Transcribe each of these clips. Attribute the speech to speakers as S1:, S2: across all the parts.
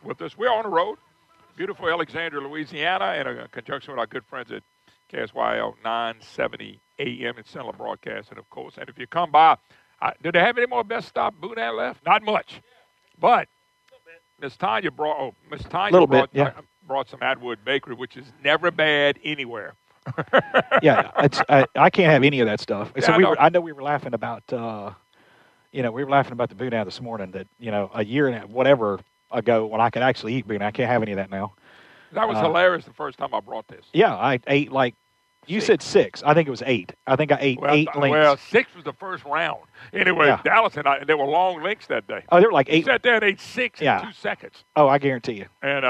S1: with us. We're on the road, beautiful Alexandria, Louisiana, in conjunction with our good friends at KSYL 970 AM in Central Broadcasting, of course. And if you come by, do they have any more Best Stop Boudin left? Not much, but Miss Tanya brought some Atwood Bakery, which is never bad anywhere.
S2: Yeah, I can't have any of that stuff. So I know we were laughing about, we were laughing about the Boudin this morning. That a year and whatever ago when I could actually eat Boudin, I can't have any of that now.
S1: That was hilarious the first time I brought this.
S2: Yeah, I ate you said 6. I think it was 8. I think I ate 8 links.
S1: Well, 6 was the first round. Anyway, yeah. Dallas and I, there were long links that day.
S2: Oh, there were like 8.
S1: You sat there and ate 6 in 2 seconds.
S2: Oh, I guarantee you.
S1: And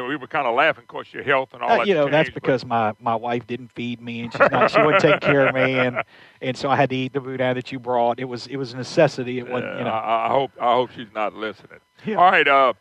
S1: we were kind of laughing, of course, your health and all that.
S2: That's because my wife didn't feed me and she wasn't taking care of me, and so I had to eat the Boudin that you brought. It was a necessity. It wasn't.
S1: I hope she's not listening. Yeah. All right.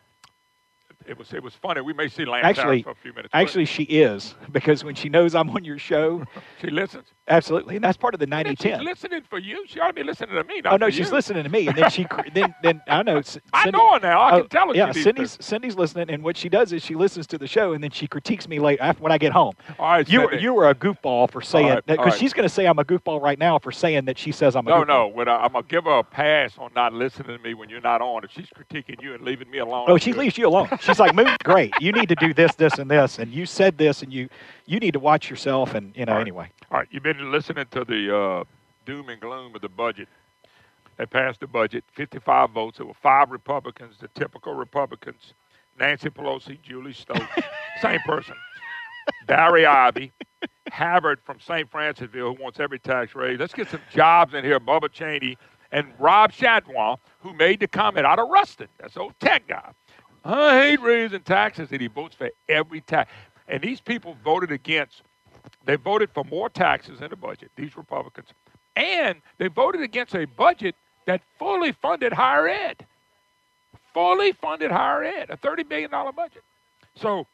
S1: It was funny. We may see Lance for a few minutes.
S2: Actually, she is, because when she knows I'm on your show,
S1: she listens.
S2: Absolutely, and that's part of the 90-10.
S1: She's listening for you. She ought to be listening to me.
S2: She's listening to me, and then then I know. Cindy,
S1: I know her now. I can tell her.
S2: Yeah, Cindy's listening, and what she does is she listens to the show, and then she critiques me later when I get home.
S1: All right,
S2: you were a goofball for saying that, because she's going to say I'm a goofball right now for saying that she says I'm a goofball.
S1: No. I'm going to give her a pass on not listening to me when you're not on. If she's critiquing you and leaving me alone.
S2: Oh, she leaves you alone. She's like, Moon, great. You need to do this, and this, and you said this, and you need to watch yourself, and anyway.
S1: All right, you've been listening to the doom and gloom of the budget. They passed the budget, 55 votes. There were 5 Republicans, the typical Republicans: Nancy Pelosi, Julie Stokes, same person, Barry Ivy, Havard from St. Francisville, who wants every tax raise. Let's get some jobs in here. Bubba Cheney and Rob Chatwin, who made the comment out of Ruston. That's the old tech guy. I hate raising taxes, and he votes for every tax. And these people voted against. They voted for more taxes in the budget, these Republicans. And they voted against a budget that fully funded higher ed. Fully funded higher ed, a $30 billion budget. So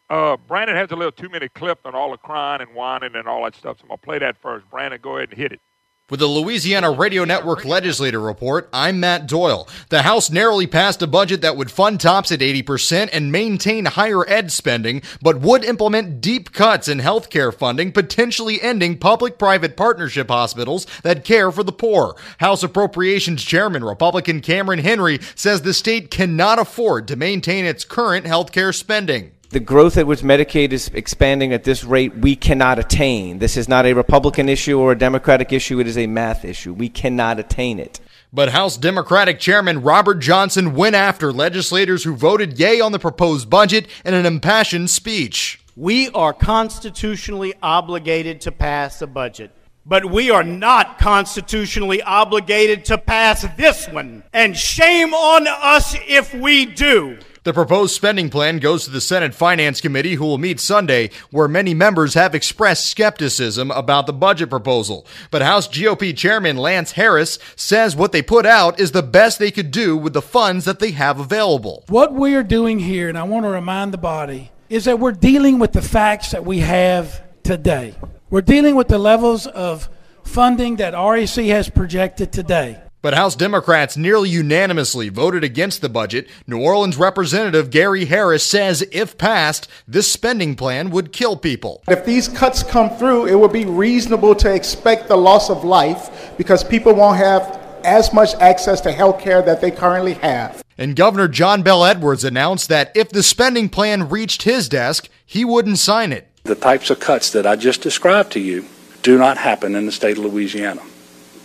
S1: Brandon has a little 2-minute clip on all the crying and whining and all that stuff. So I'm going to play that first. Brandon, go ahead and hit it.
S3: With the Louisiana Radio Network Legislator Report, I'm Matt Doyle. The House narrowly passed a budget that would fund TOPS at 80% and maintain higher ed spending, but would implement deep cuts in health care funding, potentially ending public-private partnership hospitals that care for the poor. House Appropriations Chairman Republican Cameron Henry says the state cannot afford to maintain its current health care spending.
S4: The growth at which Medicaid is expanding at this rate, we cannot attain. This is not a Republican issue or a Democratic issue. It is a math issue. We cannot attain it.
S3: But House Democratic Chairman Robert Johnson went after legislators who voted yay on the proposed budget in an impassioned speech.
S5: We are constitutionally obligated to pass a budget, but we are not constitutionally obligated to pass this one. And shame on us if we do.
S3: The proposed spending plan goes to the Senate Finance Committee, who will meet Sunday, where many members have expressed skepticism about the budget proposal. But House GOP Chairman Lance Harris says what they put out is the best they could do with the funds that they have available.
S6: What we are doing here, and I want to remind the body, is that we're dealing with the facts that we have today. We're dealing with the levels of funding that REC has projected today.
S3: But House Democrats nearly unanimously voted against the budget. New Orleans Representative Gary Harris says if passed, this spending plan would kill people.
S7: If these cuts come through, it would be reasonable to expect the loss of life because people won't have as much access to health care that they currently have.
S3: And Governor John Bel Edwards announced that if the spending plan reached his desk, he wouldn't sign it.
S8: The types of cuts that I just described to you do not happen in the state of Louisiana.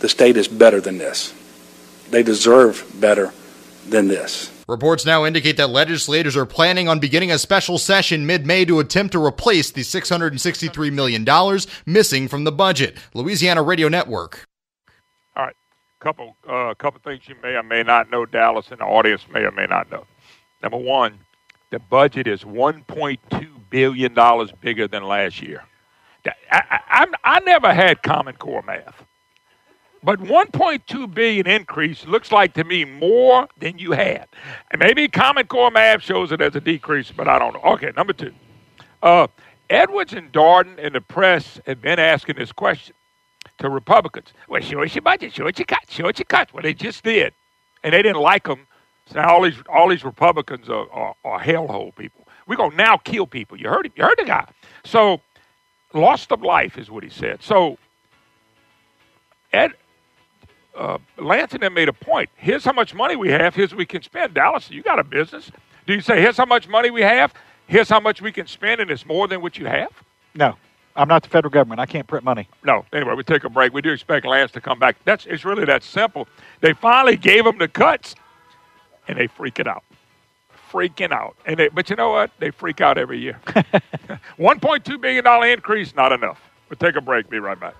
S8: The state is better than this. They deserve better than this.
S3: Reports now indicate that legislators are planning on beginning a special session mid-May to attempt to replace the $663 million missing from the budget. Louisiana Radio Network.
S1: All right, couple things you may or may not know, Dallas, and the audience may or may not know. Number one, the budget is $1.2 billion bigger than last year. I never had Common Core math. But $1.2 billion increase looks like to me more than you had. And maybe Common Core math shows it as a decrease, but I don't know. Okay, number two. Edwards and Darden and the press have been asking this question to Republicans. Well, show us your budget, show us your cuts, show us your cuts. Well, they just did. And they didn't like them So now all these Republicans are hellhole people. We're going to now kill people. You heard him. You heard the guy. So loss of life is what he said. So Lance and them made a point. Here's how much money we have. Here's what we can spend. Dallas, you got a business. Do you say, here's how much money we have. Here's how much we can spend, and it's more than what you have?
S2: No. I'm not the federal government. I can't print money.
S1: No. Anyway, we take a break. We do expect Lance to come back. It's really that simple. They finally gave them the cuts, and they freaking out. But you know what? They freak out every year. $1.2 billion increase, not enough. We'll take a break. Be right back.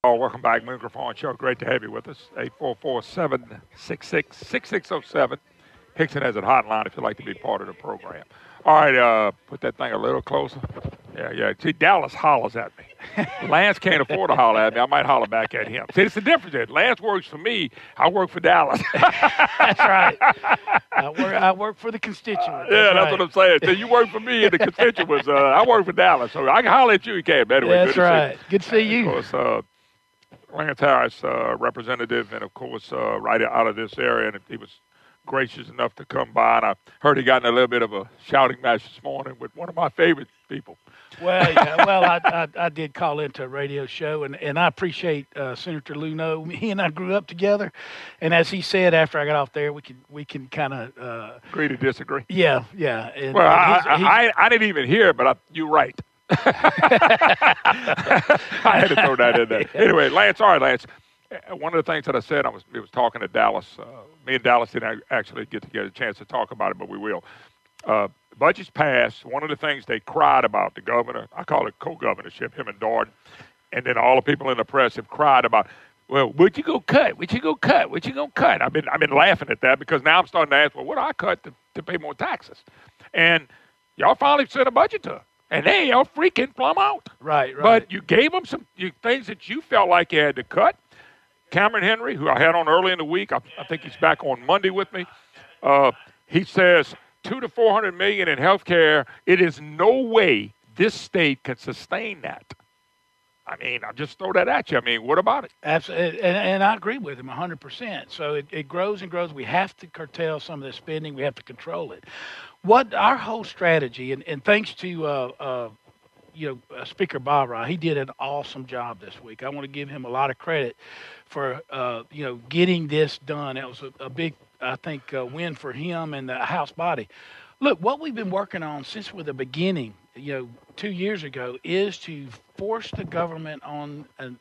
S1: Welcome back, Moon Griffon Show. Great to have you with us. 844-766-6607. Hixson has a hotline if you'd like to be part of the program. All right, put that thing a little closer. Yeah. See, Dallas hollers at me. Lance can't afford to holler at me. I might holler back at him. See, it's the difference there. Lance works for me. I work for Dallas.
S6: That's right. I work for the constituents.
S1: That's what I'm saying. So you work for me and the constituents. I work for Dallas. So I can holler at you. You can. But anyway,
S6: that's right. Good to see you.
S1: Of course, Lance Harris, representative, and, of course, right out of this area. And he was gracious enough to come by. And I heard he got in a little bit of a shouting match this morning with one of my favorite people.
S6: Well, yeah. I did call into a radio show, and I appreciate Senator Luneau. He and I grew up together, and as he said after I got off there, we can kind of
S1: agree to disagree.
S6: Yeah. And,
S1: I didn't even hear it, but you're right. I had to throw that in there. Anyway, Lance. All right, Lance. One of the things that I said, was talking to Dallas. Me and Dallas didn't actually get a chance to talk about it, but we will. Budget's passed. One of the things they cried about, the governor, I call it co-governorship, him and Darden, and then all the people in the press have cried about, well, what'd you go cut? What you gonna cut? I've been laughing at that because now I'm starting to ask, well, what do I cut to pay more taxes? And y'all finally sent a budget to them. And they y'all freaking plumb out.
S6: Right.
S1: But you gave them some things that you felt like you had to cut. Cameron Henry, who I had on early in the week, I think he's back on Monday with me. He says $200 to $400 million in health care. It is no way this state can sustain that. I mean, I'll just throw that at you. I mean, what about it?
S6: Absolutely, and I agree with him 100%. So it grows and grows. We have to curtail some of the spending. We have to control it. What our whole strategy, and thanks to Speaker Barbara, he did an awesome job this week. I want to give him a lot of credit for getting this done. It was a big, I think, win for him and the House body. Look, what we've been working on since the beginning, 2 years ago, is to force the government on a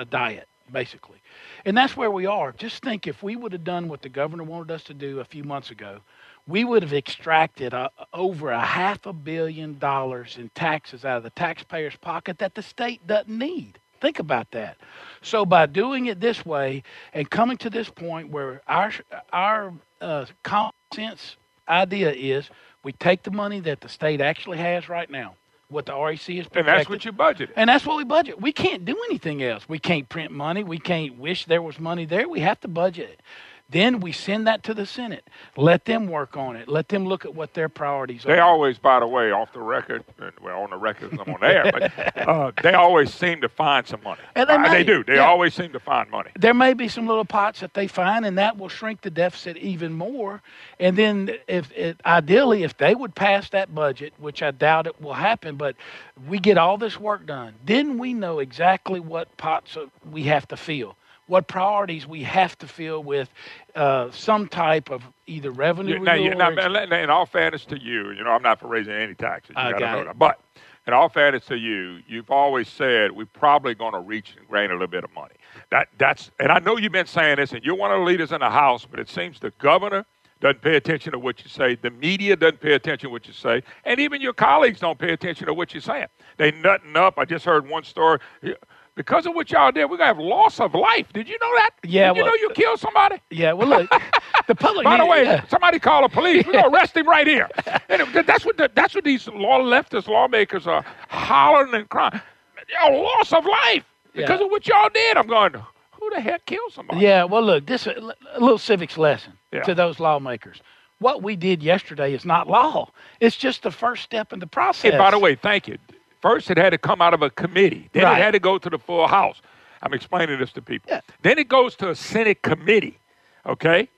S6: diet, basically. And that's where we are. Just think if we would have done what the governor wanted us to do a few months ago, we would have extracted over $500 million in taxes out of the taxpayer's pocket that the state doesn't need. Think about that. So by doing it this way and coming to this point where our common sense idea is we take the money that the state actually has right now, what the REC is projected.
S1: And that's what you budgeted.
S6: And that's what we budget. We can't do anything else. We can't print money. We can't wish there was money there. We have to budget it. Then we send that to the Senate. Let them work on it. Let them look at what their priorities are.
S1: They always, by the way, off the record, on the record, I'm on air, but they always seem to find some money.
S6: And
S1: they do. They always seem to find money.
S6: There may be some little pots that they find, and that will shrink the deficit even more. And then, ideally, if they would pass that budget, which I doubt it will happen, but we get all this work done, then we know exactly what pots we have to fill. What priorities we have to fill with some type of either revenue
S1: in all fairness to you, I'm not for raising any taxes. You got to know that. But in all fairness to you, you've always said we're probably going to reach and gain a little bit of money. And I know you've been saying this, and you're one of the leaders in the House, but it seems the governor doesn't pay attention to what you say. The media doesn't pay attention to what you say. And even your colleagues don't pay attention to what you're saying. They nutting up. I just heard one story. Because of what y'all did, we're going to have loss of life. Did you know that?
S6: Yeah.
S1: Did you know you killed somebody?
S6: Yeah, well, look, the public...
S1: By the way, somebody call the police. We're going to arrest him right here. And that's what these leftist lawmakers are hollering and crying. Loss of life because of what y'all did. I'm going, who the heck killed somebody?
S6: Yeah, well, look, this is a little civics lesson to those lawmakers. What we did yesterday is not law. It's just the first step in the process.
S1: Hey, by the way, thank you. First, it had to come out of a committee. Then it had to go to the full House. I'm explaining this to people.
S6: Yeah.
S1: Then it goes to a Senate committee, okay?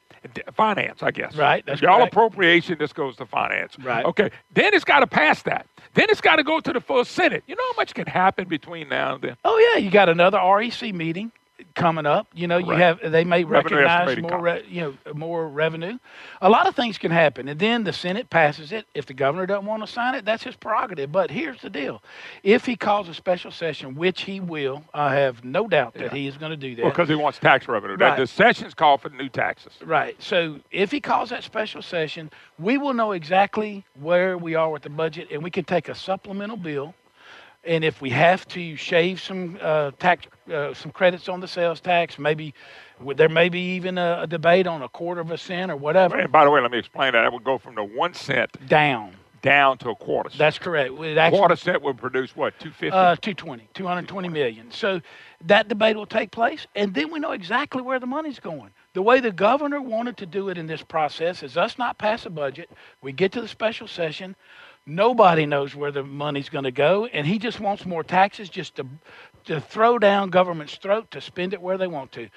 S1: Finance, I guess.
S6: Right. That's
S1: y'all
S6: correct.
S1: appropriation, this goes to finance.
S6: Right.
S1: Okay. Then it's got to pass that. Then it's got to go to the full Senate. You know how much can happen between now and then?
S6: Oh, yeah. You got another REC meeting coming up. You
S1: Right.
S6: they may
S1: Revenue
S6: recognize
S1: estimating
S6: more revenue. A lot of things can happen, and then the Senate passes it. If the governor doesn't want to sign it, that's his prerogative. But here's the deal: if he calls a special session, which he will, I have no doubt that he is going to do that.
S1: Well, because he wants tax revenue.
S6: Right.
S1: The session's called for new taxes.
S6: Right. So if he calls that special session, we will know exactly where we are with the budget, and we can take a supplemental bill. And if we have to shave some some credits on the sales tax, maybe there may be even a debate on a quarter of a cent or whatever.
S1: And by the way, let me explain that. It would go from the 1 cent
S6: down
S1: to a quarter cent.
S6: That's correct.
S1: Quarter cent would produce what, 250?
S6: 220 million. So that debate will take place, and then we know exactly where the money's going. The way the governor wanted to do it in this process is us not pass a budget. We get to the special session. Nobody knows where the money's going to go, and he just wants more taxes just to throw down government's throat to spend it where they want to.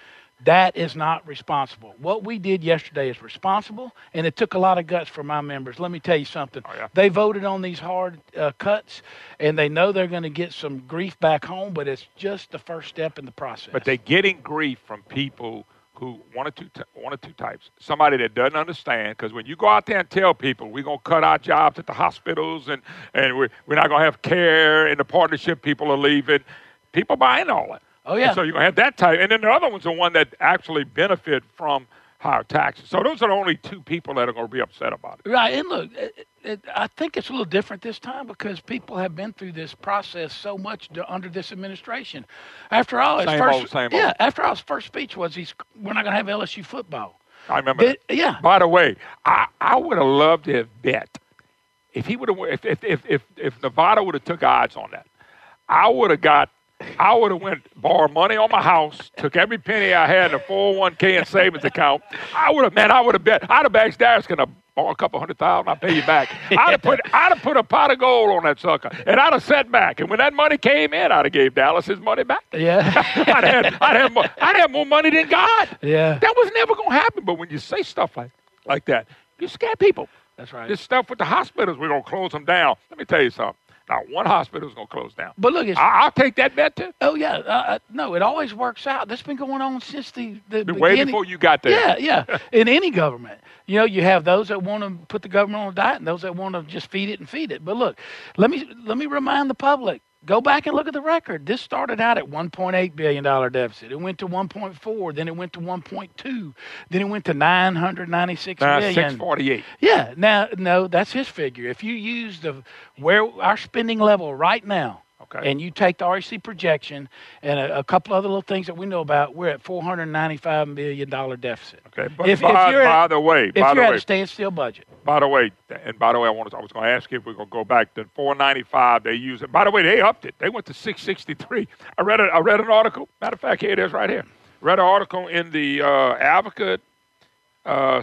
S6: That is not responsible. What we did yesterday is responsible, and it took a lot of guts for my members. Let me tell you something.
S1: Oh, yeah.
S6: They voted on these hard cuts, and they know they're going to get some grief back home, but it's just the first step in the process.
S1: But they're getting grief from people who one or two types. Somebody that doesn't understand, because when you go out there and tell people we're going to cut our jobs at the hospitals and we're not going to have care and the partnership people are leaving, people buy into all that.
S6: Oh, yeah.
S1: And so you're going to have that type. And then the other one's the one that actually benefit from higher taxes. So those are the only two people that are going to be upset about it.
S6: Right, and look, I think it's a little different this time because people have been through this process so much under this administration. After all, after all, his first speech was we're not going to have LSU football.
S1: I remember that.
S6: Yeah.
S1: By the way, I would have loved to have bet if he would have if Nevada would have took odds on that. I would have went borrowed money on my house, took every penny I had in a 401k and savings account. I would have bet. I'd have asked Darius, can I borrow a couple $100,000? I'll pay you back. I'd have put a pot of gold on that sucker, and I'd have sat back. And when that money came in, I'd have gave Dallas his money back.
S6: Yeah.
S1: I'd have more money than God.
S6: Yeah.
S1: That was never going to happen. But when you say stuff like that, you scare people.
S6: That's right.
S1: This stuff with the hospitals, we're going to close them down. Let me tell you something. Now, one hospital is going to close down.
S6: But look,
S1: I'll take that bet too.
S6: Oh yeah, no, it always works out. That's been going on since the beginning.
S1: Way before you got there.
S6: Yeah. In any government, you have those that want to put the government on a diet and those that want to just feed it. But look, let me remind the public. Go back and look at the record. This started out at $1.8 billion deficit. It went to 1.4, then it went to 1.2, then it went to $996 million.
S1: 648.
S6: Yeah. Now, no, that's his figure. If you use where our spending level right now,
S1: okay,
S6: and you take the REC projection and a couple other little things that we know about, we're at $495 million deficit.
S1: Okay. But by the way,
S6: at a standstill budget.
S1: By the way, I was going to ask you if we're going to go back to 495. They use it. By the way, they upped it. They went to 663. I read an article. Matter of fact, here it is right here. Read an article in the Advocate,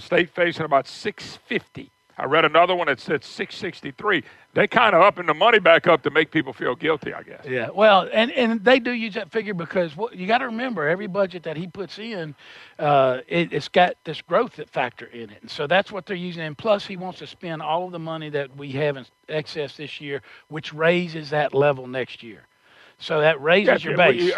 S1: state facing about 650. I read another one that said 663. They kind of upping the money back up to make people feel guilty, I guess.
S6: Yeah, well, and they do use that figure because you got to remember every budget that he puts in, it's got this growth factor in it. And so that's what they're using. And plus, he wants to spend all of the money that we have in excess this year, which raises that level next year. So that raises your base.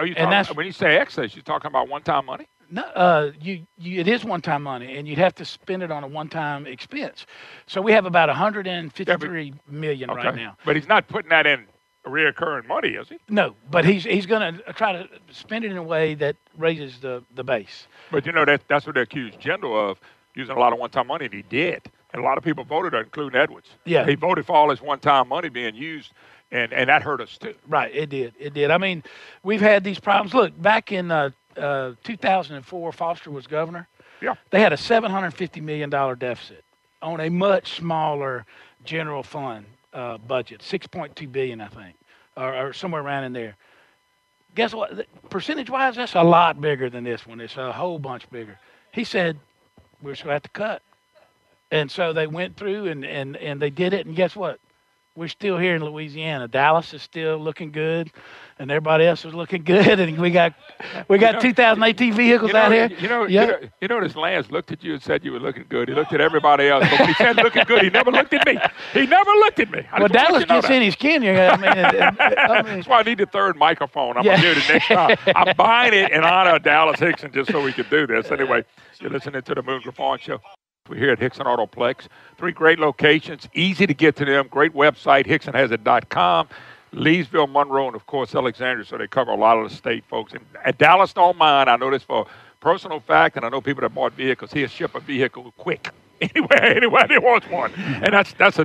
S1: When you say excess, you're talking about one-time money?
S6: No, it is one-time money, and you'd have to spend it on a one-time expense. So we have about $153 million right now.
S1: But he's not putting that in reoccurring money, is he?
S6: No, but he's going to try to spend it in a way that raises the base.
S1: But that's what they accused Jindal of, using a lot of one-time money, and he did. And a lot of people voted, including Edwards.
S6: Yeah,
S1: he voted for all this one-time money being used. And that hurt us too.
S6: Right, it did. I mean, we've had these problems. Look, back in 2004, Foster was governor.
S1: Yeah.
S6: They had a $750 million deficit on a much smaller general fund budget, $6.2 billion, I think, or somewhere around in there. Guess what? Percentage-wise, that's a lot bigger than this one. It's a whole bunch bigger. He said, we're just going to have to cut. And so they went through and they did it, and guess what? we're still here in Louisiana. Dallas is still looking good, and everybody else is looking good. And we got 2018 vehicles out here.
S1: You know, this Lance looked at you and said you were looking good. He looked at everybody else, but when he said looking good, he never looked at me. He never looked at me.
S6: Well, Dallas gets in his skin.
S1: That's why I need the third microphone. I'm going to do it next time. I'm buying it in honor of Dallas Hixson just so we could do this. Anyway, you're listening to the Moon Griffon Show. We're here at Hixson Autoplex. 3 great locations, easy to get to them. Great website, HixsonHasIt.com. Leesville, Monroe, and, of course, Alexandria, so they cover a lot of the state, folks. And at Dallas don't mind. I know this for a personal fact, and I know people that bought vehicles. He'll ship a vehicle quick anywhere they want one. And that's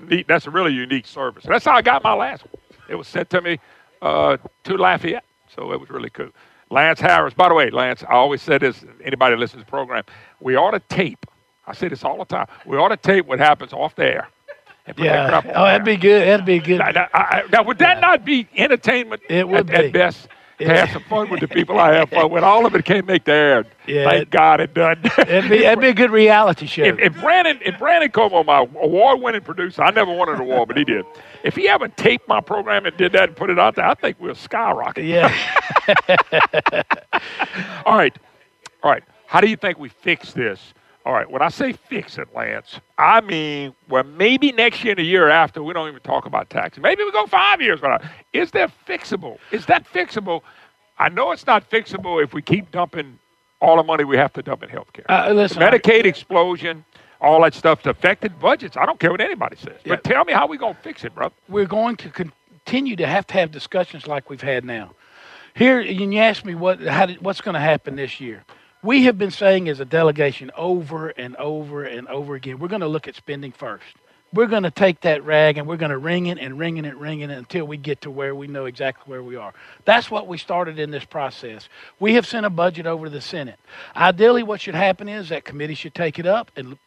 S1: a really unique service. That's how I got my last one. It was sent to me to Lafayette, so it was really cool. Lance Harris. By the way, Lance, I always said this, anybody that listens to the program, we ought to tape. I say this all the time. We ought to tape what happens off the air.
S6: Yeah. That'd be good. That'd be good.
S1: Now, would that not be entertainment at best? To have some fun with the people I have fun with. All of it can't make the air. Yeah, thank God it doesn't.
S6: It'd be a good reality show.
S1: If Brandon Como, my award-winning producer, I never won an award, but he did. If he ever taped my program and did that and put it out there, I think we'll skyrocket.
S6: Yeah.
S1: All right. How do you think we fix this? All right, when I say fix it, Lance, I mean, well, maybe next year and the year after, we don't even talk about taxes. Maybe we go 5 years without. Is that fixable? I know it's not fixable if we keep dumping all the money we have to dump in health care.
S6: Listen,
S1: Medicaid explosion, all that stuff's affected budgets. I don't care what anybody says. Yeah. But tell me how we're going to fix it, brother.
S6: We're going to continue to have discussions like we've had now. Here, and you asked me what's going to happen this year. We have been saying as a delegation over and over and over again, we're going to look at spending first. We're going to take that rag and we're going to wring it until we get to where we know exactly where we are. That's what we started in this process. We have sent a budget over to the Senate. Ideally, what should happen is that committee should take it up and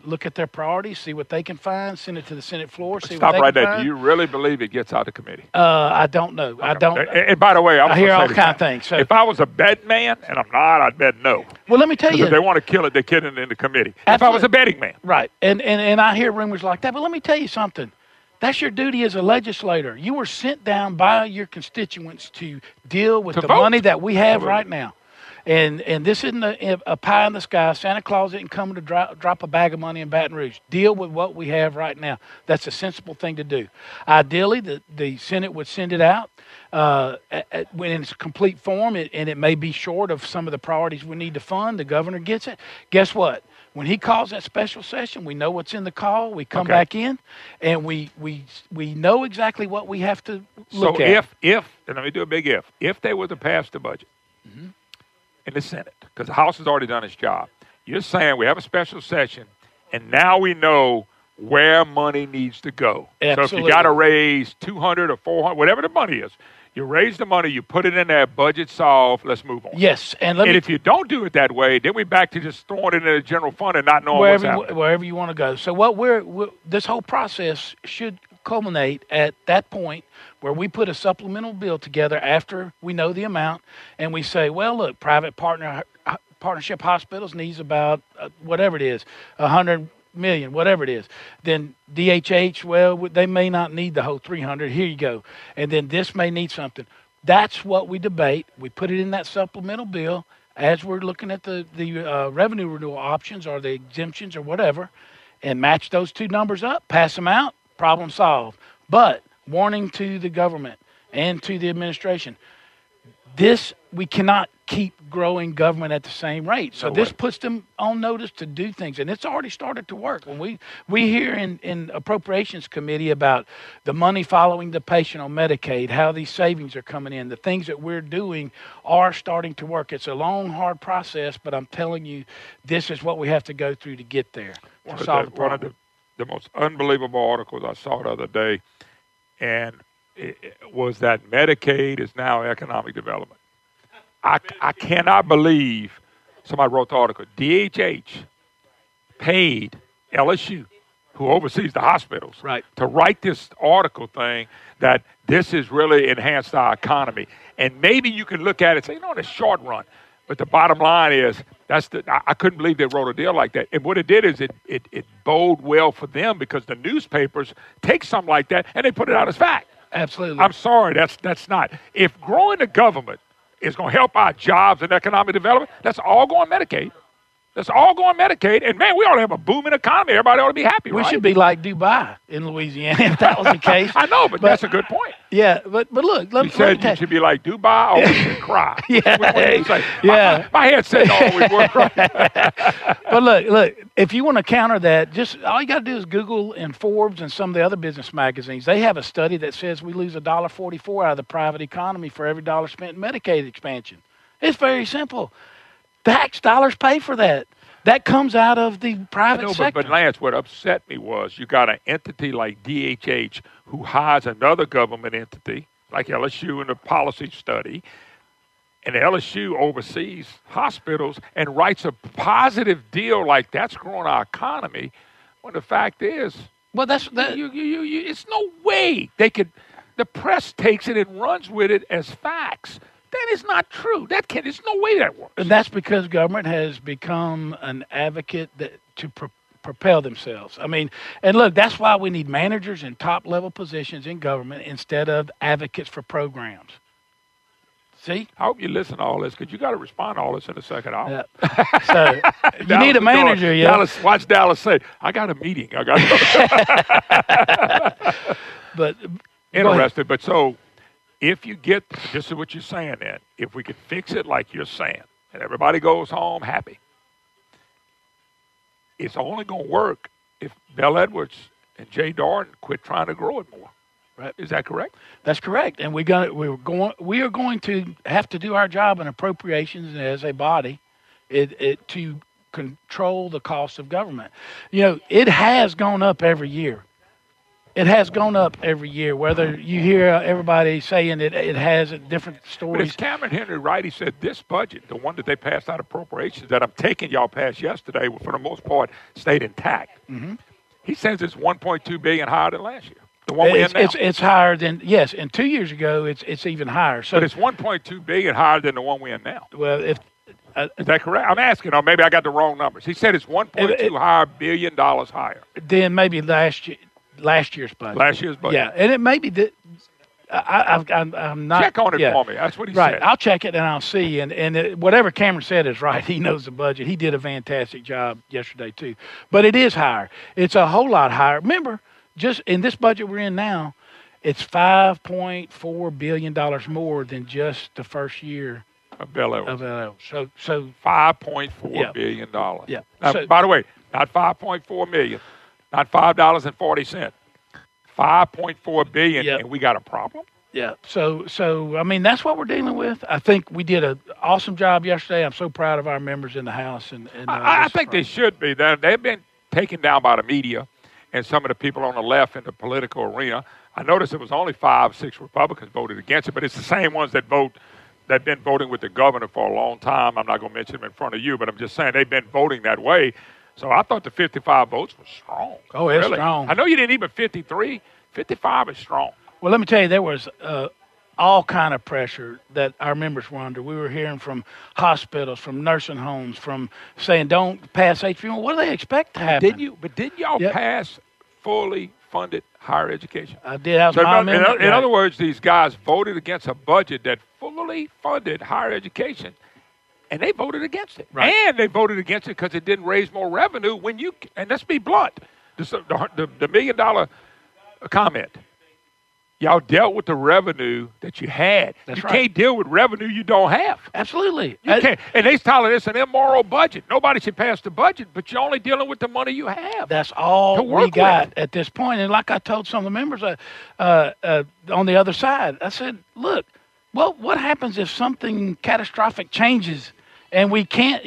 S6: look at their priorities, see what they can find, send it to the Senate floor, see what they can find. Stop right there.
S1: Do you really believe it gets out of committee?
S6: I don't know. Okay. I don't.
S1: And by the way,
S6: I hear all kinds of things. So,
S1: if I was a betting man, and I'm not, I'd bet no.
S6: Well, let me tell you.
S1: If they want to kill it, they're killing it in the committee.
S6: Absolutely.
S1: If I was a betting man.
S6: Right. And I hear rumors like that. But let me tell you something. That's your duty as a legislator. You were sent down by your constituents to deal with the money that we have right now. And this isn't a pie in the sky. Santa Claus isn't coming to drop a bag of money in Baton Rouge. Deal with what we have right now. That's a sensible thing to do. Ideally, the Senate would send it out when in its complete form, and it may be short of some of the priorities we need to fund. The governor gets it. Guess what? When he calls that special session, we know what's in the call. We come back in, and we know exactly what we have to look at.
S1: So if, and let me do a big if they were to pass the budget, in the Senate, because the House has already done its job. You're saying we have a special session, and now we know where money needs to go.
S6: Absolutely.
S1: So if you got to raise 200 or 400, whatever the money is, you raise the money, you put it in there, budget solved, let's move on.
S6: Yes. And
S1: if you don't do it that way, then we're back to just throwing it in the general fund and not knowing what's happening.
S6: Wherever you want to go. So this whole process should culminate at that point where we put a supplemental bill together after we know the amount, and we say, well, look, private partnership hospitals needs about whatever it is, $100 million, whatever it is. Then DHH, well, they may not need the whole 300. Here you go. And then this may need something. That's what we debate. We put it in that supplemental bill as we're looking at the revenue renewal options or the exemptions or whatever, and match those two numbers up, pass them out, problem solved. But warning to the government and to the administration, we cannot keep growing government at the same rate. So this puts them on notice to do things, and it's already started to work. When we hear in Appropriations Committee about the money following the patient on Medicaid, how these savings are coming in, the things that we're doing are starting to work. It's a long, hard process, but I'm telling you, this is what we have to go through to get there.
S1: One of the most unbelievable articles I saw the other day, and it was that Medicaid is now economic development. I cannot believe somebody wrote the article. DHH paid LSU, who oversees the hospitals, to write this article thing that this has really enhanced our economy. And maybe you can look at it and say, in the short run, But the bottom line is, I couldn't believe they wrote a deal like that. And what it did is it bode well for them because the newspapers take something like that and they put it out as fact.
S6: Absolutely.
S1: I'm sorry, that's not. If growing the government is going to help our jobs and economic development, that's all going Medicaid. That's all going Medicaid. And, man, we ought to have a booming economy. Everybody ought to be happy, right?
S6: We should be like Dubai in Louisiana if that was the case.
S1: I know, but that's a good point.
S6: Yeah, but look.
S1: You said you should be like Dubai or we should cry.
S6: Yeah.
S1: My head said no, we were right.
S6: But look, if you want to counter that, just all you got to do is Google and Forbes and some of the other business magazines. They have a study that says we lose $1.44 out of the private economy for every dollar spent in Medicaid expansion. It's very simple. Tax dollars pay for that. That comes out of the private sector.
S1: But Lance, what upset me was you got an entity like DHH who hires another government entity like LSU in a policy study, and LSU oversees hospitals and writes a positive deal like that's growing our economy. When the fact is,
S6: well,
S1: it's no way they could. The press takes it and runs with it as facts. That is not true. There's no way that works.
S6: And that's because government has become an advocate to propel themselves. I mean, and look, that's why we need managers in top-level positions in government instead of advocates for programs. See?
S1: I hope you listen to all this because you got to respond to all this in the second hour.
S6: Yeah. So you need a manager,
S1: Watch Dallas say, I got a meeting. I got
S6: But
S1: interested. But so if you get, this is what you're saying then, if we could fix it like you're saying, and everybody goes home happy, it's only going to work if Bel Edwards and Jay Darden quit trying to grow it more. Right? Is that correct?
S6: That's correct. And we are going to have to do our job in appropriations as a body to control the cost of government. You know, it has gone up every year. It has gone up every year, whether you hear everybody saying it has different stories.
S1: But as Cameron Henry Wright, he said this budget, the one that they passed out appropriations that I'm taking y'all passed yesterday, for the most part, stayed intact.
S6: Mm-hmm.
S1: He says it's $1.2 billion higher than last year. The one we're in now.
S6: It's higher than, yes, and 2 years ago it's even higher. So,
S1: but it's $1.2 billion higher than the one we're in now.
S6: Well, is
S1: that correct? I'm asking, or maybe I got the wrong numbers. He said it's $1.2 billion higher.
S6: Then maybe last year's budget.
S1: Last year's budget.
S6: Yeah, and it may be that I'm not.
S1: Check on it for me. That's what he
S6: said.
S1: Right,
S6: I'll check it and I'll see. And whatever Cameron said is right. He knows the budget. He did a fantastic job yesterday too. But it is higher. It's a whole lot higher. Remember, just in this budget we're in now, it's $5.4 billion more than just the first year
S1: of Bel Edwards.
S6: So
S1: $5.4 billion.
S6: Yeah.
S1: Now, by the way, not $5.4 million. Not $5.40, $5.4 billion, and we got a problem.
S6: Yeah. So I mean, that's what we're dealing with. I think we did an awesome job yesterday. I'm so proud of our members in the House, and
S1: I think they should be. They've been taken down by the media and some of the people on the left in the political arena. I noticed it was only 5-6 Republicans voted against it, but it's the same ones that've been voting with the governor for a long time. I'm not going to mention them in front of you, but I'm just saying they've been voting that way. So I thought the 55 votes was strong.
S6: Oh, it's strong.
S1: I know you didn't even 53. 55 is strong.
S6: Well, let me tell you, there was all kind of pressure that our members were under. We were hearing from hospitals, from nursing homes, from saying don't pass HB1. What do they expect to happen?
S1: Didn't y'all pass fully funded higher education?
S6: I did. That was my amendment.
S1: In other words, these guys voted against a budget that fully funded higher education. And they voted against it.
S6: Right.
S1: And they voted against it because it didn't raise more revenue and let's be blunt, the $1 million comment. Y'all dealt with the revenue that you had.
S6: That's
S1: you
S6: right.
S1: Can't deal with revenue you don't have.
S6: Absolutely.
S1: You can't. And they're telling us an immoral budget. Nobody should pass the budget, but you're only dealing with the money you have.
S6: That's all we got at this point. And like I told some of the members on the other side, I said, look, well, what happens if something catastrophic changes and we can't,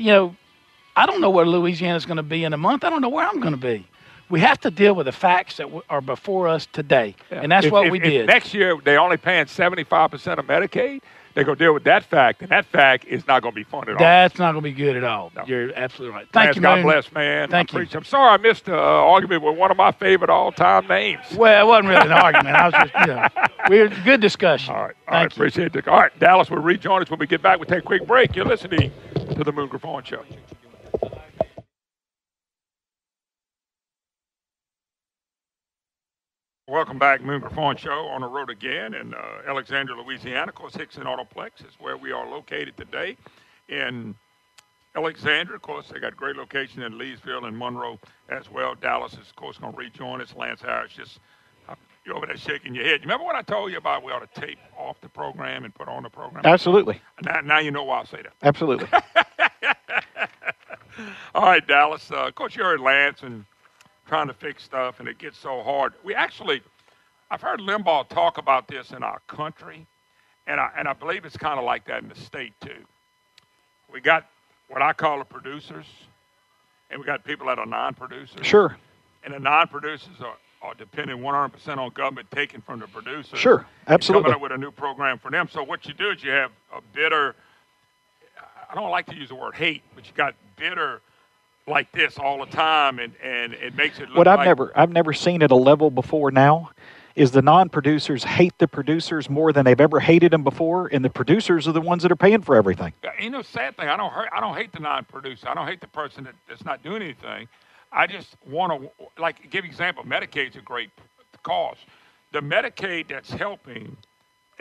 S6: I don't know where Louisiana's going to be in a month. I don't know where I'm going to be. We have to deal with the facts that are before us today, and that's what we did.
S1: Next year, they're only paying 75% of Medicaid. They're going to deal with that fact, and that fact is not going to be fun at all.
S6: That's not going to be good at all.
S1: No.
S6: You're absolutely right. Thank you,
S1: God
S6: Moon.
S1: bless, man.
S6: Thank you.
S1: I'm sorry I missed the argument with one of my favorite all-time names.
S6: Well, it wasn't really an argument. I was just, we were good discussion.
S1: All right.
S6: Thank you.
S1: Appreciate it. All right, Dallas will rejoin us when we get back. We'll take a quick break. You're listening to the Moon Griffon Show. Welcome back, Moon Griffon Show, on the road again in Alexandria, Louisiana. Of course, Hixson Autoplex is where we are located today in Alexandria. Of course, they got a great location in Leesville and Monroe as well. Dallas is, of course, going to rejoin us. Lance Harris, just you're over there shaking your head. You remember what I told you about we ought to tape off the program and put on the program?
S2: Absolutely.
S1: Now you know why I say that.
S2: Absolutely.
S1: All right, Dallas. Of course, you heard Lance and trying to fix stuff, and it gets so hard. I've heard Limbaugh talk about this in our country, and I believe it's kind of like that in the state too. We got what I call the producers, and we got people that are non-producers.
S2: Sure.
S1: And the non-producers are depending 100% on government taking from the producers.
S2: Sure, absolutely.
S1: Coming up with a new program for them. So what you do is you have a bitter, I don't like to use the word hate, but you got bitter like this all the time, and it makes it look
S2: what
S1: like...
S2: I've never seen at a level before now is the non-producers hate the producers more than they've ever hated them before, and the producers are the ones that are paying for everything.
S1: You know, sad thing, I don't hate the non-producer. I don't hate the person that's not doing anything. I just want to, like, give you an example. Medicaid's a great cause. The Medicaid that's helping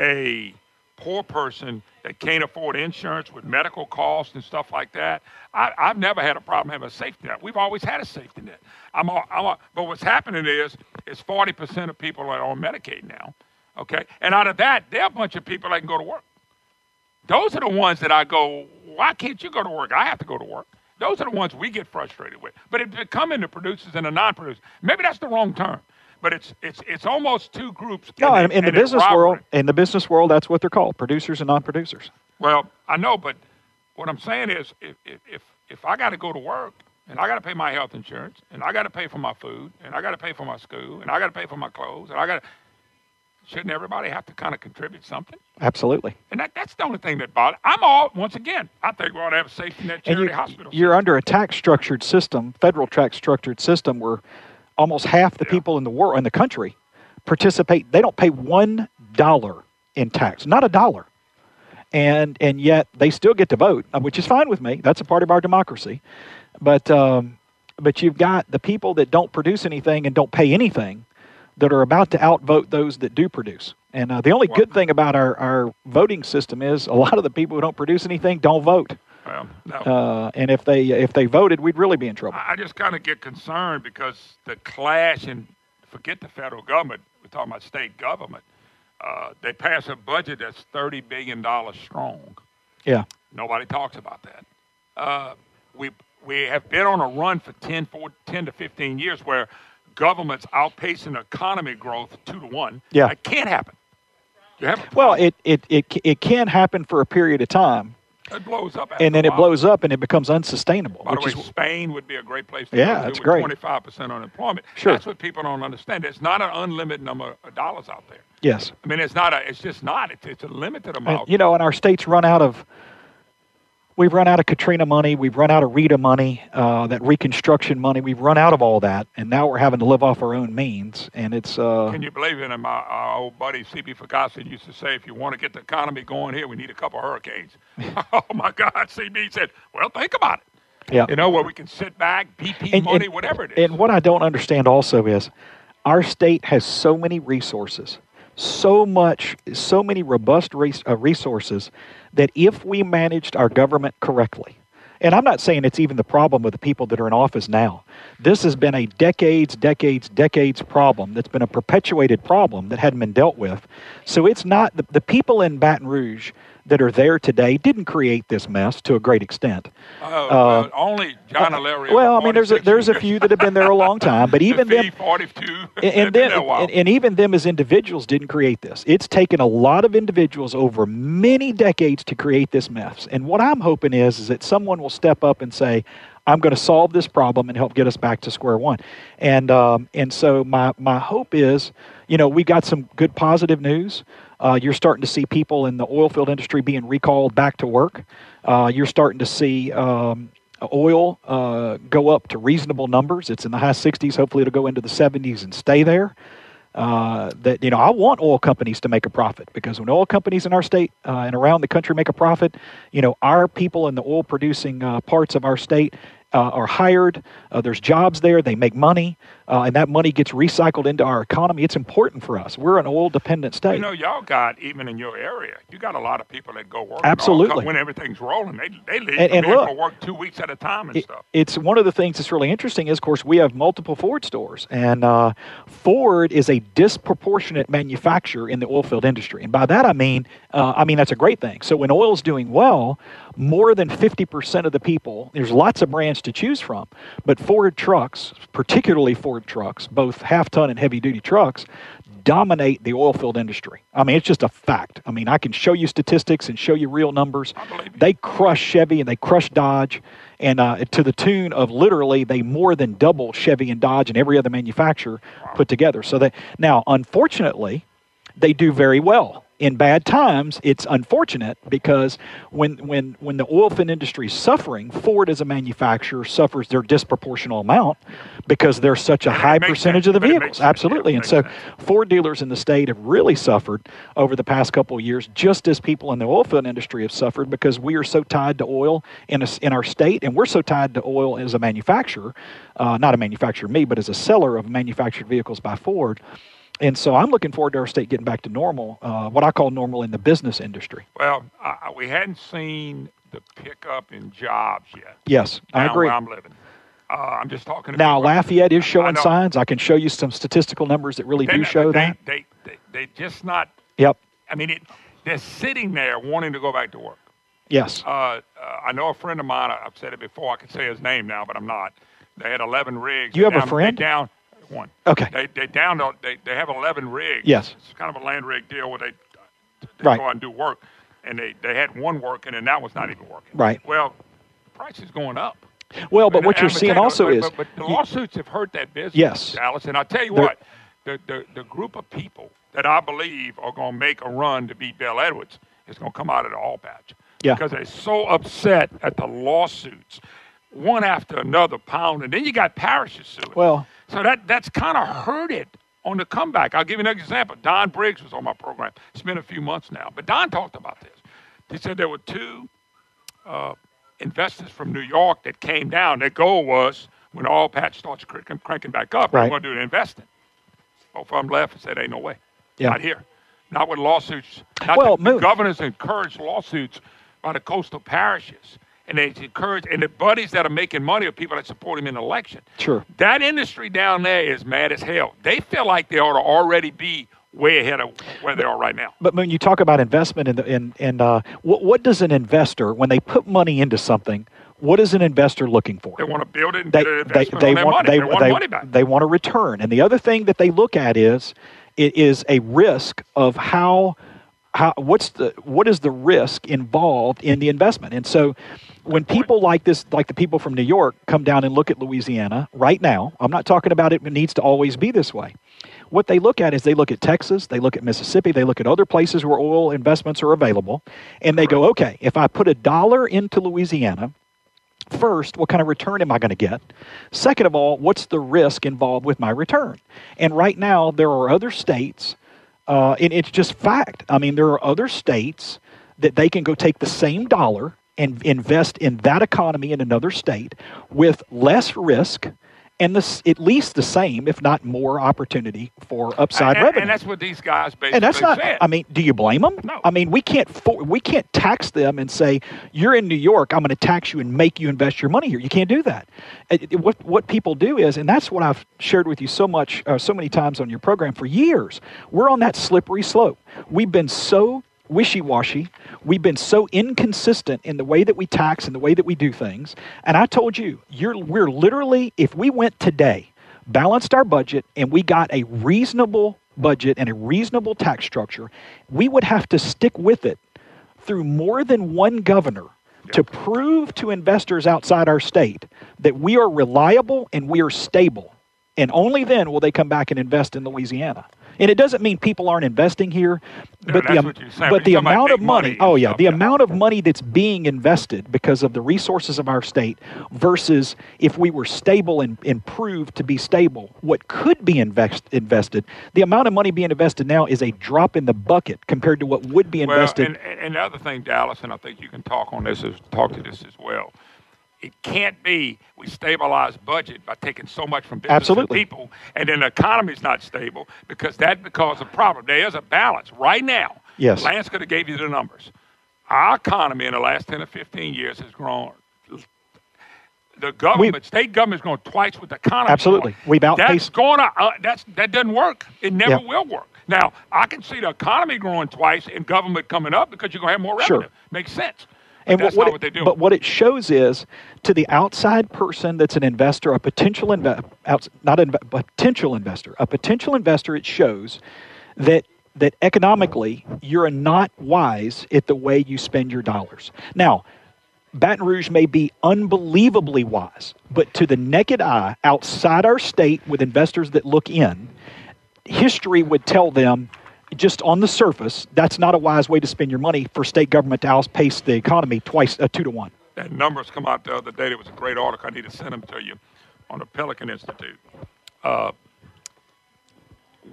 S1: a poor person that can't afford insurance with medical costs and stuff like that, I've never had a problem having a safety net. We've always had a safety net. But what's happening is 40% of people are on Medicaid now, okay? And out of that, there are a bunch of people that can go to work. Those are the ones that I go, why can't you go to work? I have to go to work. Those are the ones we get frustrated with. But it becoming the producers and the non-producers, maybe that's the wrong term. But it's almost two groups.
S2: No, in the business world, that's what they're called: producers and non-producers.
S1: Well, I know, but what I'm saying is, if I got to go to work and I got to pay my health insurance and I got to pay for my food and I got to pay for my school and I got to pay for my clothes and shouldn't everybody have to kind of contribute something?
S2: Absolutely.
S1: And that's the only thing that bothers. Once again, I think we ought to have a safety net charity hospital.
S2: You're under a tax-structured system, federal tax-structured system, where almost half the people in the country participate. They don't pay $1 in tax, not $1, and yet they still get to vote, which is fine with me. That's a part of our democracy. But you've got the people that don't produce anything and don't pay anything that are about to outvote those that do produce. And the only good thing about our voting system is a lot of the people who don't produce anything don't vote.
S1: Well, no.
S2: And if they voted, we'd really be in trouble.
S1: I just kind of get concerned because the clash, and forget the federal government, we're talking about state government. They pass a budget that's $30 billion strong.
S2: Yeah.
S1: Nobody talks about that. We have been on a run for 10 to 15 years where government's outpacing economy growth 2-1.
S2: Yeah.
S1: That can't happen.
S2: Well, it can happen for a period of time.
S1: It blows up.
S2: And then it blows up and it becomes unsustainable.
S1: By the way, Spain would be a great place to
S2: go.
S1: Yeah,
S2: that's great.
S1: 25% unemployment.
S2: Sure.
S1: That's what people don't understand. There's not an unlimited number of dollars out there.
S2: Yes.
S1: I mean, it's just not. It's a limited amount.
S2: And our state's we've run out of Katrina money. We've run out of Rita money, that reconstruction money. We've run out of all that, and now we're having to live off our own means. And it's.
S1: Can you believe it? Our old buddy C.B. Ferguson used to say, if you want to get the economy going here, we need a couple of hurricanes. Oh, my God. C.B. said, well, think about it.
S2: Yeah.
S1: Where we can sit back, BP money, whatever it is.
S2: And what I don't understand also is our state has so many resources, so many robust resources that if we managed our government correctly, and I'm not saying it's even the problem with the people that are in office now. This has been a decades problem that's been a perpetuated problem that hadn't been dealt with. So it's not the people in Baton Rouge that are there today didn't create this mess to a great extent.
S1: Only John and Larry.
S2: Well, I mean, there's a few that have been there a long time, but even them,
S1: 42,
S2: and even them as individuals didn't create this. It's taken a lot of individuals over many decades to create this mess. And what I'm hoping is that someone will step up and say, I'm going to solve this problem and help get us back to square one. And so my hope is, we got some good positive news. You're starting to see people in the oil field industry being recalled back to work. You're starting to see oil go up to reasonable numbers. It's in the high 60s. Hopefully it'll go into the 70s and stay there. I want oil companies to make a profit, because when oil companies in our state and around the country make a profit, our people in the oil producing parts of our state are hired. There's jobs there. They make money, and that money gets recycled into our economy. It's important for us. We're an oil-dependent state.
S1: Y'all got, even in your area, you got a lot of people that go work.
S2: Absolutely.
S1: When everything's rolling, they leave
S2: and look,
S1: for work 2 weeks at a time and stuff.
S2: It's one of the things that's really interesting is, of course, we have multiple Ford stores, and Ford is a disproportionate manufacturer in the oil field industry. And by that I mean that's a great thing. So when oil's doing well, more than 50% of the people, there's lots of brands to choose from, but Ford trucks, particularly Ford trucks, both half-ton and heavy-duty trucks, dominate the oil field industry. It's just a fact. I can show you statistics and show you real numbers. They crush Chevy and they crush Dodge, and to the tune of literally they more than double Chevy and Dodge and every other manufacturer put together. So now, unfortunately, they do very well. In bad times, it's unfortunate because when the oil field industry is suffering, Ford as a manufacturer suffers their disproportional amount because they're such a high percentage of the vehicles. Absolutely. And so Ford dealers in the state have really suffered over the past couple of years, just as people in the oil field industry have suffered, because we are so tied to oil in our state, and we're so tied to oil as a manufacturer, not a manufacturer me, but as a seller of manufactured vehicles by Ford. And so I'm looking forward to our state getting back to normal, what I call normal in the business industry.
S1: Well, we hadn't seen the pickup in jobs yet.
S2: Yes, I agree.
S1: Where I'm living. I'm just talking to
S2: now,
S1: people.
S2: Lafayette is showing signs. I can show you some statistical numbers that really do show that.
S1: They just not.
S2: Yep.
S1: They're sitting there wanting to go back to work.
S2: Yes.
S1: I know a friend of mine. I've said it before. I can say his name now, but I'm not. They had 11 rigs.
S2: You have a friend?
S1: Down. One.
S2: Okay.
S1: They have 11 rigs.
S2: Yes.
S1: It's kind of a land rig deal where they
S2: right.
S1: go out and do work, and they had one working, and that was not even working.
S2: Right.
S1: Well, the price is going up.
S2: Well, but what you're seeing also is,
S1: but the lawsuits have hurt that business.
S2: Yes.
S1: Dallas, and I tell you what, the group of people that I believe are going to make a run to beat Bel Edwards is going to come out of the oil patch.
S2: Yeah.
S1: Because they're so upset at the lawsuits, one after another pound, and then you got parishes suing.
S2: Well.
S1: So that's kind of hurt it on the comeback. I'll give you another example. Don Briggs was on my program. It's been a few months now. But Don talked about this. He said there were two investors from New York that came down. Their goal was, when oil patch starts cranking back up,
S2: right.
S1: They're going to do the investing. Both of them left and said, ain't no way.
S2: Yeah.
S1: Not here. Not with lawsuits. The governors encourage lawsuits by the coastal parishes. And they encourage, and the buddies that are making money are people that support him in the election. Sure. That industry down there is mad as hell. They feel like they ought to already be way ahead of where they are right now.
S2: But when you talk about investment what does an investor, when they put money into something, what is an investor looking for?
S1: They want to build it and get an investment on their money. They want money back.
S2: They want a return. And the other thing that they look at is a risk of what is the risk involved in the investment. And so when people like the people from New York come down and look at Louisiana right now, I'm not talking about it needs to always be this way. What they look at is they look at Texas, they look at Mississippi, they look at other places where oil investments are available, and they go, okay, if I put $1 into Louisiana, first, what kind of return am I going to get? Second of all, what's the risk involved with my return? And right now, there are other states, and it's just fact. There are other states that they can go take the same dollar and invest in that economy in another state with less risk and at least the same, if not more, opportunity for upside revenue.
S1: And that's what these guys basically
S2: and that's not,
S1: said.
S2: Do you blame them?
S1: No.
S2: We can't tax them and say, you're in New York, I'm going to tax you and make you invest your money here. You can't do that. What people do is, and that's what I've shared with you so many times on your program for years, we're on that slippery slope. We've been so wishy-washy. We've been so inconsistent in the way that we tax and the way that we do things. And I told you, we're literally, if we went today, balanced our budget, and we got a reasonable budget and a reasonable tax structure, we would have to stick with it through more than one governor to prove to investors outside our state that we are reliable and we are stable. And only then will they come back and invest in Louisiana. And it doesn't mean people aren't investing here, but the
S1: You're
S2: amount of money, the
S1: stuff,
S2: amount of money that's being invested because of the resources of our state versus if we were stable and proved to be stable, what could be invested, the amount of money being invested now is a drop in the bucket compared to what would be invested.
S1: And the other thing, Dallas, and I think you can talk to this as well. It can't be we stabilize budget by taking so much from business and people, and then the economy's not stable because that causes a problem. There is a balance right now.
S2: Yes.
S1: Lance could have gave you the numbers. Our economy in the last 10 or 15 years has grown. The government, state government's grown twice with the economy.
S2: Absolutely. We've outpaced.
S1: That doesn't work. It never will work. Now, I can see the economy growing twice and government coming up because you're going to have more revenue.
S2: Sure.
S1: Makes sense.
S2: And
S1: that's not what they do.
S2: But what it shows is, to the outside person that's an investor, a potential investor, it shows that economically you're not wise at the way you spend your dollars. Now, Baton Rouge may be unbelievably wise, but to the naked eye, outside our state with investors that look in, history would tell them, just on the surface, that's not a wise way to spend your money for state government to outpace the economy 2-to-1.
S1: That numbers come out the other day. There was a great article. I need to send them to you on the Pelican Institute.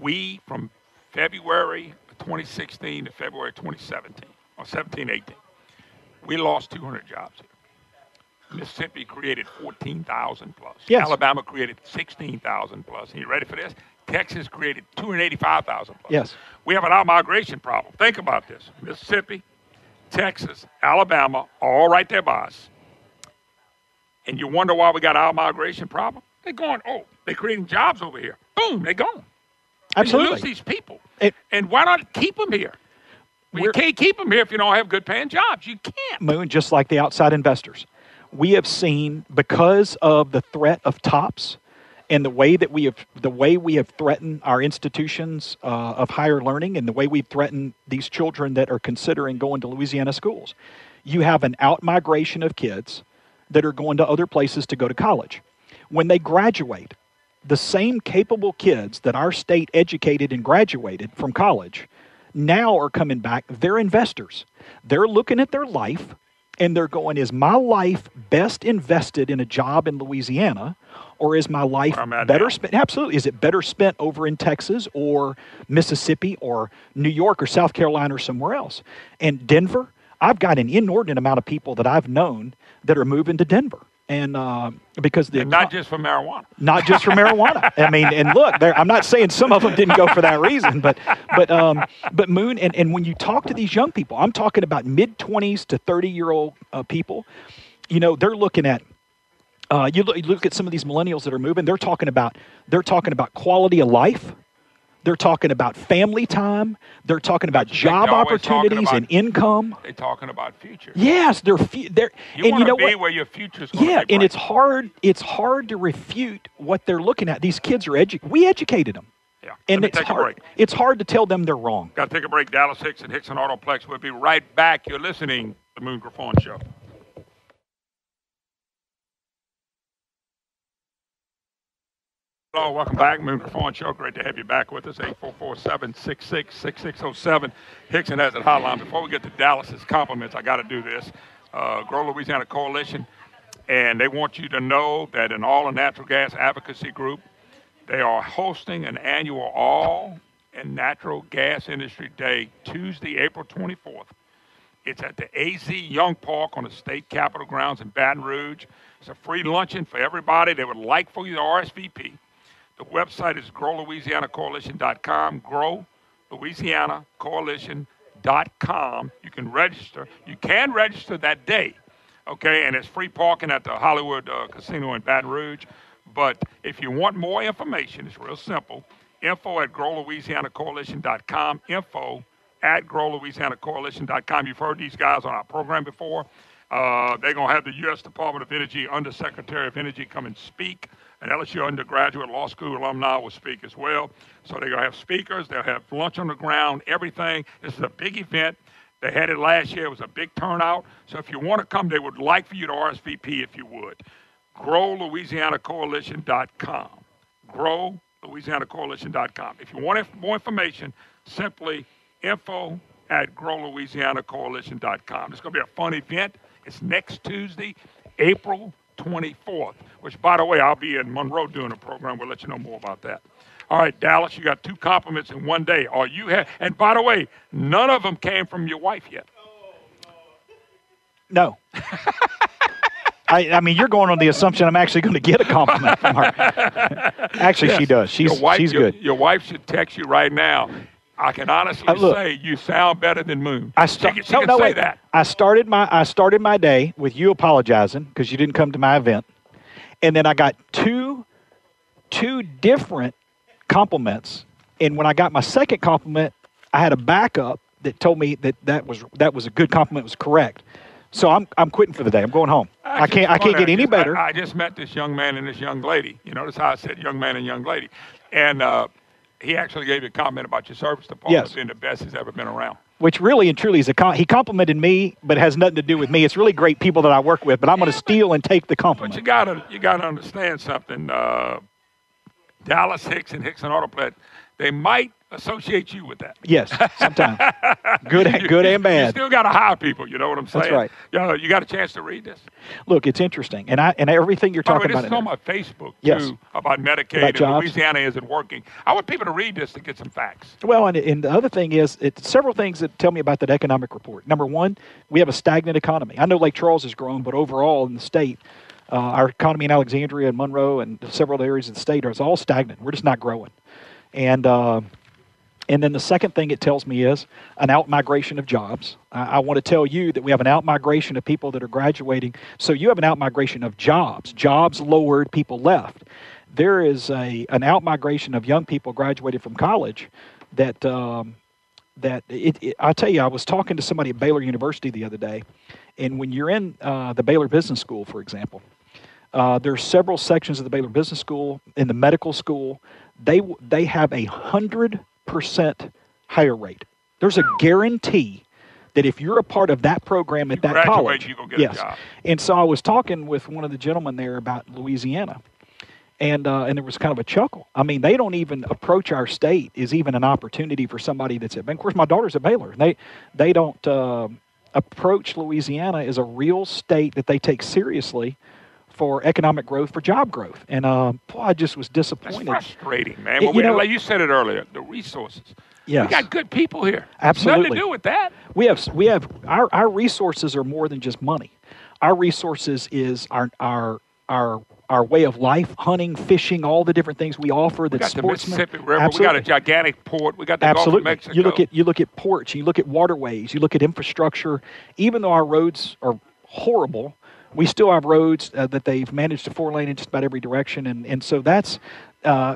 S1: We, from February 2016 to February 2017, or 17-18, we lost 200 jobs here. Mississippi created 14,000 plus.
S2: Yes.
S1: Alabama created 16,000 plus. And you ready for this? Texas created 285,000 plus.
S2: Yes.
S1: We have an out-migration problem. Think about this. Mississippi, Texas, Alabama, all right there by us. And you wonder why we got an out-migration problem? They're going, they're creating jobs over here. Boom, they're gone.
S2: Absolutely.
S1: And you lose these people. And why not keep them here? You can't keep them here if you don't have good-paying jobs. You can't.
S2: Moon, just like the outside investors. We have seen, because of the threat of TOPS, and the way we have threatened our institutions of higher learning, and the way we've threatened these children that are considering going to Louisiana schools, you have an out-migration of kids that are going to other places to go to college. When they graduate, the same capable kids that our state educated and graduated from college now are coming back. They're investors. They're looking at their life, and they're going, is my life best invested in a job in Louisiana, or is my life better spent? Absolutely. Is it better spent over in Texas or Mississippi or New York or South Carolina or somewhere else? And Denver, I've got an inordinate amount of people that I've known that are moving to Denver. And because
S1: not just for marijuana.
S2: Not just for marijuana. I mean, and look, I'm not saying some of them didn't go for that reason, but Moon, and when you talk to these young people, I'm talking about mid-20s to 30-year-old people. You know, they're looking at. You look at some of these millennials that are moving. They're talking about quality of life. They're talking about family time. They're talking about job opportunities and income.
S1: They're talking about future.
S2: Yes, they're.
S1: You want to be where your future's going to be.
S2: Yeah, and it's hard. It's hard to refute what they're looking at. These kids are we educated them.
S1: Yeah,
S2: and it's hard. It's hard to tell them they're wrong.
S1: Got to take a break. Dallas Hixson, Hixson Autoplex. We'll be right back. You're listening to the Moon Griffon Show. Hello, welcome back. Moon Griffon Show. Great to have you back with us. 844-766-6607. Hixson has it hotline. Before we get to Dallas's compliments, I got to do this. Grow Louisiana Coalition, and they want you to know that in all the natural gas advocacy group, they are hosting an annual all and natural gas industry day, Tuesday, April 24th. It's at the AZ Young Park on the state capitol grounds in Baton Rouge. It's a free luncheon for everybody. They would like for you to RSVP. The website is growlouisianacoalition.com, growlouisianacoalition.com. You can register. You can register that day, okay? And it's free parking at the Hollywood Casino in Baton Rouge. But if you want more information, it's real simple. Info at growlouisianacoalition.com, info at growlouisianacoalition.com. You've heard these guys on our program before. They're going to have the U.S. Department of Energy Undersecretary of Energy come and speak. An LSU undergraduate law school alumni will speak as well. So they're going to have speakers. They'll have lunch on the ground, everything. This is a big event. They had it last year. It was a big turnout. So if you want to come, they would like for you to RSVP if you would. GrowLouisianaCoalition.com. LouisianaCoalition.com. If you want more information, simply info@GrowLouisianaCoalition.com. It's going to be a fun event. It's next Tuesday, April 24th, which, by the way, I'll be in Monroe doing a program. We'll let you know more about that. All right, Dallas, you got 2 compliments in one day. And by the way, none of them came from your wife yet.
S2: No. I mean, you're going on the assumption I'm actually going to get a compliment from her. Actually, yes. She does. She's good.
S1: Your wife should text you right now. I can honestly say you sound better than Moon. She can say that.
S2: I started my day with you apologizing because you didn't come to my event, and then I got two different compliments. And when I got my second compliment, I had a backup that told me that was a good compliment, was correct. So I'm quitting for the day. I'm going home. I can't get any better.
S1: I just met this young man and this young lady. You notice how I said young man and young lady. And he actually gave you a comment about your service department being the best he's ever been around.
S2: Which really and truly is he complimented me, but it has nothing to do with me. It's really great people that I work with, but I'm going to steal and take the compliment.
S1: But you gotta understand something. Dallas Hixson, Hixson Autoplex, they might associate you with that.
S2: Yes, sometimes. Good and bad.
S1: You still got to hire people, you know what I'm saying?
S2: That's right.
S1: You got a chance to read this?
S2: Look, it's interesting. And everything you're talking about.
S1: This is on my Facebook, too, about Medicaid and Louisiana isn't working. I want people to read this to get some facts.
S2: Well, and the other thing is, it's several things that tell me about that economic report. Number one, we have a stagnant economy. I know Lake Charles has grown, but overall in the state, our economy in Alexandria and Monroe and several areas of the state is all stagnant. We're just not growing. And then the second thing it tells me is an out-migration of jobs. I want to tell you that we have an out-migration of people that are graduating. So you have an out-migration of jobs. Jobs lowered, people left. There is an out-migration of young people graduated from college I tell you, I was talking to somebody at Baylor University the other day, and when you're in the Baylor Business School, for example, there are several sections of the Baylor Business School. In the medical school, they have 100% higher rate. There's a guarantee that if you're a part of that program at that college,
S1: you go get a job.
S2: And so I was talking with one of the gentlemen there about Louisiana, and there was kind of a chuckle. I mean, they don't even approach our state as even an opportunity for somebody that's at. Of course, my daughter's at Baylor. They don't approach Louisiana as a real state that they take seriously for economic growth, for job growth. And I just was disappointed.
S1: It's frustrating, man. Like you said it earlier, the resources.
S2: Yes.
S1: We got good people here.
S2: Absolutely.
S1: Nothing to do with that.
S2: We have our resources are more than just money. Our resources is our way of life, hunting, fishing, all the different things we offer. That sportsmen.
S1: The Mississippi River. Absolutely. We got a gigantic port. We got the Gulf of Mexico.
S2: You look at ports. You look at waterways. You look at infrastructure. Even though our roads are horrible, we still have roads that they've managed to 4-lane in just about every direction, and so that's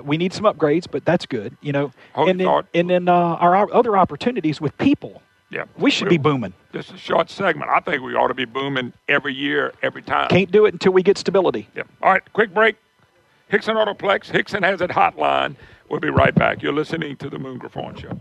S2: we need some upgrades, but that's good, you know. And then our other opportunities with people.
S1: Yeah,
S2: we should be booming.
S1: This is a short segment. I think we ought to be booming every year, every time.
S2: Can't do it until we get stability.
S1: Yeah. All right, quick break. Hixson Autoplex. Hixson has it hotline. We'll be right back. You're listening to the Moon Griffon Show.